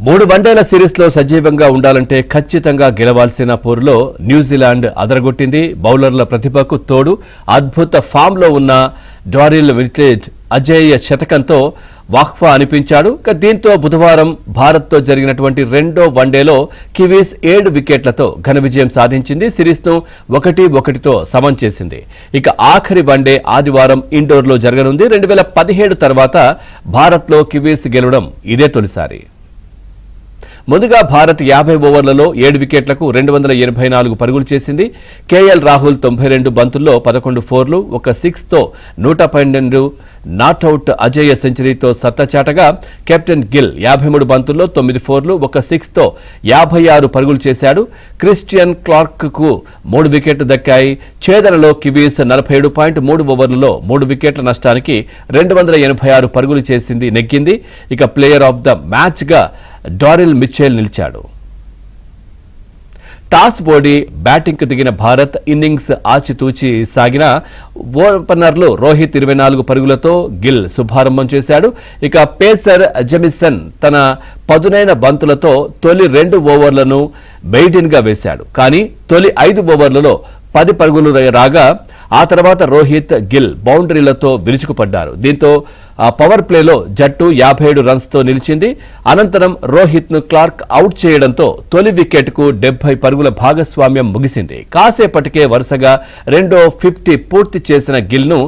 3 వన్డేల సిరీస్లో సజీవంగా ఉండాలంటే ఖచ్చితంగా గెలవాల్సిన పోరులో న్యూజిలాండ్ అదరగొట్టింది. బౌలర్ల ప్రతిభకు తోడు అద్భుత ఫామ్లో ఉన్న డారిల్ విట్లెజ్ అజేయ శతకంతో వాఖ్వా అనిపించాడు. దీంతో బుధవారం భారత్తో జరిగినటువంటి రెండో వన్డేలో కివీస్ 7 వికెట్లతో ఘన విజయం సాధించింది. సిరీస్ను 1-1తో సమం చేసింది. ఇక ఆఖరి వన్డే ఆదివారం ఇండోర్లో జరగనుంది. 2017 తర్వాత భారత్లో కివీస్ గెలవడం ఇదే తొలిసారి. ముందుగా భారత్ 50 ఓవర్లలో 7 వికెట్లకు 284 పరుగులు చేసింది. కేఎల్ రాహుల్ 92 బంతుల్లో 11 ఫోర్లు, ఒక 6తో 112 నాట్అవుట్ అజేయ సెంచరీతో సత్తచాటగా కెప్టెన్ గిల్ 53 బంతుల్లో 9 ఫోర్లు, ఒక 6తో 56 పరుగులు చేశాడు. క్రిస్టియన్ క్లార్క్కు 3 వికెట్లు దక్కాయి. ఛేదనలో కివీస్ 47.3 ఓవర్లలో 3 వికెట్ల నష్టానికి 286 పరుగులు చేసింది నెగ్గింది. ఇక ప్లేయర్ ఆఫ్ ద మ్యాచ్గా డారిల్ మిచెల్ నిలిచాడు. టాస్ ఓడి బ్యాటింగ్కు దిగిన భారత్ ఇన్నింగ్స్ ఆచితూచి సాగిన ఓపెనర్లు రోహిత్ 24 పరుగులతో, గిల్ శుభారంభం చేశాడు. ఇక పేసర్ జెమిసన్ తన పదునైన బంతులతో తొలి 2 ఓవర్లను మెయిడిన్గా వేశాడు. కానీ తొలి 5 ఓవర్లలో 10 పరుగులు రాగా ఆ తర్వాత రోహిత్, గిల్ బౌండరీలతో విరుచుకుపడ్డారు. దీంతో పవర్ ప్లేలో జట్టు 57 రన్స్తో నిలిచింది. అనంతరం రోహిత్ను క్లార్క్ అవుట్ చేయడంతో తొలి వికెట్కు 70 పరుగుల భాగస్వామ్యం ముగిసింది. కాసేపటికే వరుసగా రెండో 50 పూర్తి చేసిన గిల్ను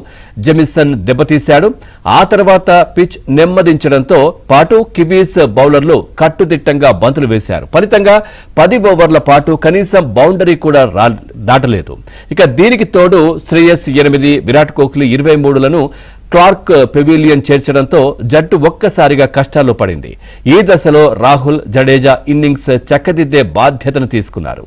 జెమిసన్ దెబ్బతీశాడు. ఆ తర్వాత పిచ్ నెమ్మదించడంతో పాటు కివీస్ బౌలర్లు కట్టుదిట్టంగా బంతులు వేశారు. ఫలితంగా 10 ఓవర్ల పాటు కనీసం బౌండరీ కూడా దాటలేదు. ఇక దీనికి తోడు శ్రేయస్ 8, విరాట్ కోహ్లీ 23లను క్లార్క్ పెవిలియన్ చేర్చడంతో జట్టు ఒక్కసారిగా కష్టాల్లో పడింది. ఈ దశలో రాహుల్, జడేజా ఇన్నింగ్స్ చక్కదిద్దే బాధ్యతను తీసుకున్నారు.